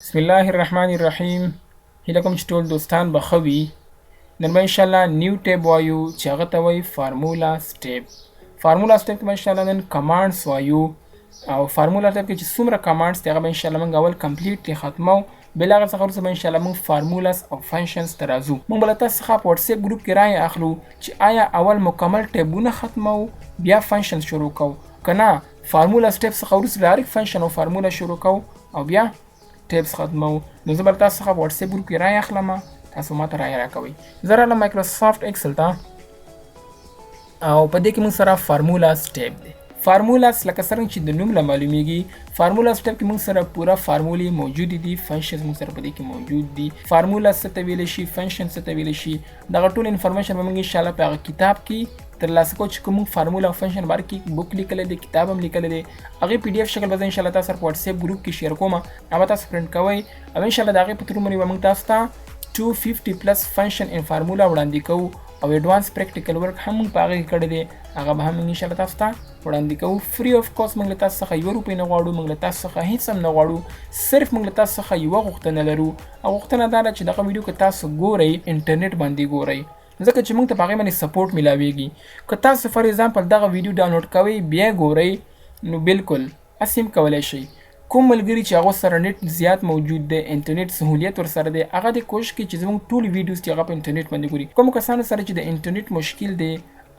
بسم الله الرحمن الرحیم. هیله کوم چې ټول دوستان به ښه وي. نن به انشاءالله نیو ټیب وایو چې هغه ته وایي فارمولا سټیپ. فارمولا سټیپ کې به انشاءالله نن کمانډس وایو او فارمولا سټیپ کې چې څومره کمانډس دي هغه به انشاءالله موږ اول کمپلیټلی ختمو. بل هغه څخه وروسته به انشاءالله موږ فارمولاس او فنکشنز ته راځو. موږ به له تاسو څخه په واتساپ ګروپ کې رایې اخلو چې آیا اول مکمل ټیبونه ختمو بیا فنکشنز شروع کوو، که نه فارمولا سټیپ څخه وروسته ډایرکټ فنکشن او فارمولا شروع کوو او بیا ټیپس ختمو. نو زه به تاسو څخه په واتساپ ګروپ کې رایې اخلم، تاسو ماته رایې راکوئ. زه راغلم مایکروسافټ ایکسل ته او په دې کې موږ سره فارمولا سټیپ دی. فارمولاس لکه څرنګه چې د نوم له معلومیږي فارمولا سټیپ کې موږ سره پوره فارمولې موجودې دي، فنکشنز موږ سره په دې کې موجود دي. فارمولا څه ته ویلی شي، فنکشن څه ته ویلی شي، دغه ټول انفارمیشن به موږ انشاءالله په هغه کتاب کې ترلاسه کوو چې کوم موږ فارمولا او فنکشن باره کې بک لیکلی دی، کتاب هم لیکلی دی. هغې پی ډي اف شکل به زه انشاءالله تاسو سره په واتساپ ګروپ کې شیر کوم، هغه تاسو پرنټ کوئ او انشاءالله د هغې په تھرو باندې به موږ تاسو ته 250 پلس فنکشن ان فارمولا وړاندې کوو او ایډوانس پریکټیکل ورک هم موږ په هغې کې کړی دی، هغه به هم موږ انشاءالله تاسو ته وړاندې کوو. فري اف کاسټ موږ له تاسو څخه 1 روپۍ نه غواړو، موږ له تاسو څخه هیڅ هم نه غواړو، صرف موږ له تاسو څخه یوه غوښتنه لرو او غوښتنه دا ده چې دغه ویډیو که تاسو ګورئ انټرنیټ باندې ګورئ، ځکه چې موږ ته په هغې باندې سپورټ میلاویږي. که تاسو فار ایگزامپل دغه ویډیو ډاونلوډ کوئ بیا ګورئ نو بالکل هسې هم کولی شئ. کوم ملګري چې هغو سره نت زیات موجود دی، انټرنیټ سهولیت ورسره دی، هغه دې کوشش کوي چې زموږ ټول ویډیوز چې هغه په انټرنیټ باندې ګوري. کومو کسانو سره چې د انټرنیټ مشکل دی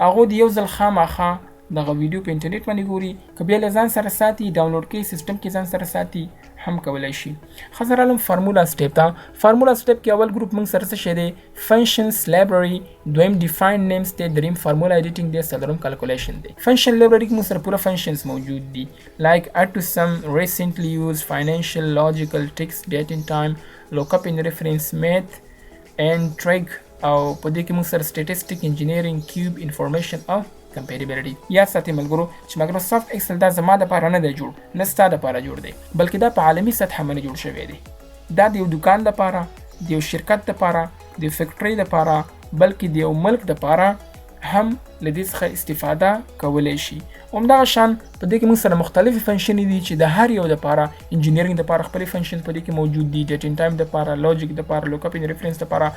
هغو د یو ځل خامخا دغه ویډیو په انټرنیټ باندې ګوري، که بیا له ځان سره ساتي ډاونلوډ کوي سیسټم کې ځان سره ساتي هم کولی شي. ښه زه راغلم فارمولا سټیپ ته. فارمولا سټیپ کې اول ګروپ موږ سره څه شی دی؟ فنکشنز لایبرري، دویم ډیفاین نیمز دی، دریم فارمولا ایډیټینګ دی، څلورم کلکولیشن دی. فنکشن لایبرري کې موږ سره پوره فنکشنز موجود دي لایک اډ ټو سم، ریسنټلی یوز، فاینانشل، لاجیکل، ټیکسټ، ډیټ ان ټایم، لوک اپ ان ریفرنس، میث اینڈ ټریک او په دې کې موږ سره سټیټسټیک، انجینیرینګ، کیوب، انفارمیشن او کمپیریبلیټي. یاد ساتئ ملګرو چې مایکروسافټ ایکسل دا زما دپاره نه دی جوړ، نه ستا دپاره جوړ دی، بلکې دا په عالمي سطحه باندې جوړ شوی دی. دا د یو دوکان دپاره، د یو شرکت دپاره، د یو فیکټرۍ دپاره، بلکې د یو ملک دپاره هم له دې څخه استفاده کولی شي. همدغه شان په دې کې موږ سره مختلفې فنکشنې دي چې د هر یو دپاره، انجینیرینګ دپاره خپلې فنکشن په دې کې موجود دي، ډیټ ان ټایم دپاره، لاجیک دپاره، لوک اپ ان ریفرنس دپاره،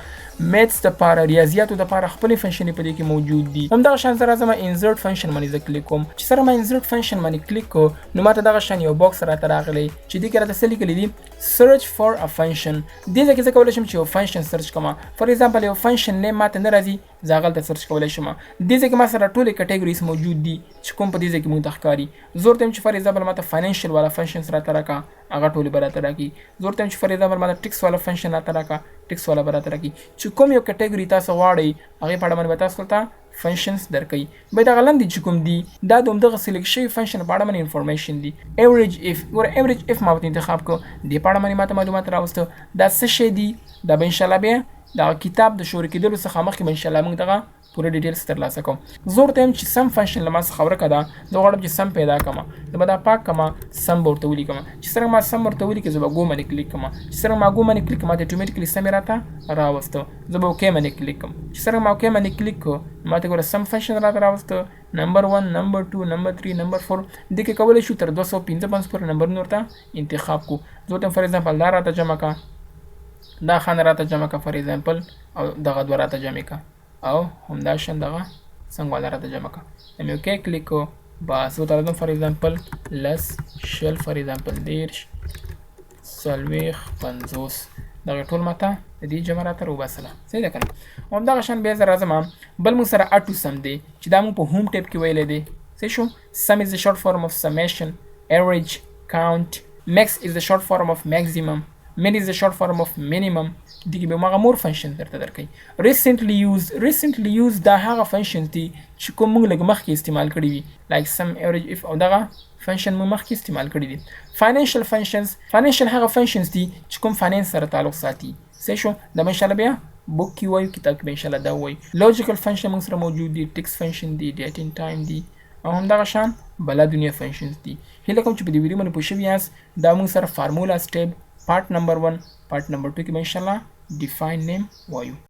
میتس دپاره، ریاضیاتو دپاره خپلې فنکشنې په دې کې موجود دي. همدغه شان زه راځم انزرټ فنکشن باندې زه کلیک کوم. چې سره ما انزرټ فنکشن باندې کلیک کو نو ماته دغه شان یو باکس راته راغلی چې دې کې راته څه لیکلي دي؟ سرچ فار ا فنکشن. دې ځای کې زه کولی شم چې یو فنکشن سرچ کړم. فار ایگزامپل یو فنکشن نیم ماته نه راځي، زه هغلته سرچ کولی شم. دې ځای کې ما سره ټولې کټګوریز موجود دي چې کوم په دې ځای کې موږ ته ښکاري. زه ورته یم چې فار ایگزامپل ماته فاینانشل والا فنکشنز راته راکړه، هغه ټولې به راته راکړي. زه ورته یم چې فار ایگزامپل ماته ټیکس والا فنکشن راته راکړه، ټیکس والا به راته راکړي. چې کوم یو کټګوري تاسو غواړئ هغې په اړه باندې به تاسو ته فنکشنز درکوي. باید هغه لاندې چې کوم دي دا د همدغه سلیکټ شوي فنکشن په اړه باندې انفارمیشن دي. ایوریج اف، ګوره ایوریج اف ما ورته انتخاب کړو، دې په اړه باندې ماته معلومات راوسته. دا څه شی دي؟ دا به انشاءالله بیا دغه کتاب د شروع کېدلو څخه مخکې به انشاءالله موږ دغه پوره ډیټیلز ترلاسه کوم. زه ورته یم چې سم فنکشن له ما څخه ورکه ده، زه غواړم چې سم پیدا کړم، زه به دا پاک کړم، سم به ورته ولیکم. چې څرنګه ما سم ورته ولیکې زه به ګو باندې کلیک کړم. چې څرنګه ما ګو باندې کلیک کړم ماته اټومیټیکلي سم یې راته راوسته. زه به اوکې باندې کلیک کړم. چې څرنګه ما اوکې باندې کلیک کړو ماته ګوره سم فنکشن راته راوسته، نمبر 1، نمبر 2، نمبر 3، نمبر 4. دې کې کولی شو تر 255 پورې نمبرونه ورته انتخاب کړو. زه ورته فار ایگزامپل دا راته جمع کړه، دا خانه راته جمع کړه فار ایگزامپل، او دغه دوه راته جمع کړه، او همدا شان دغه څنګه والا راته جمع کړه. مې اوکې کلیک کړو، بس زه ورته راځم فار ایگزامپل لس، شل، فار ایگزامپل 30، 40، 50. دغه ټول ماته د دې جمع راته راوباسله. صحیح ده که نه؟ همدغه شان بیا زه راځم بل موږ سره اډ ټو سم دی چې دا موږ په هوم ټیب کې ویلی دی. صحیح شو؟ سم از د شارټ فارم اف سمیشن، ایوریج، کاونټ، میکس از د شارټ فارم اف میکزیمم، min is the short form of minimum. دې کې به هغه مور فنکشن درته درکوي. ریسنټلی یوز دا هغه فنکشن دي چې کوم موږ لږ مخکې استعمال کړي وي لایک سم، ایوریج، اف او دغه فنکشن موږ مخکې استعمال کړي دي. فاینانشل فنکشنز هغه فنکشنز دي چې کوم فاینانس سره تعلق ساتي. صحیح شو؟ دا به انشاءالله بیا بک کې وایو، کتاب کې به انشاءالله دا وایو. لاجیکل فنکشن موږ سره موجود دي، ټیکس فنکشن دي، ډیټ ان ټایم دي، او همدغه شان بلا دنیا فنکشنز دي. هیله کوم چې په دې ویډیو باندې پوه شوي یاست. دا موږ سره فارمولا سټیپ پارت نمبر 1، پارت نمبر 2 کې به انشاءالله ډیفاین نیم وایو.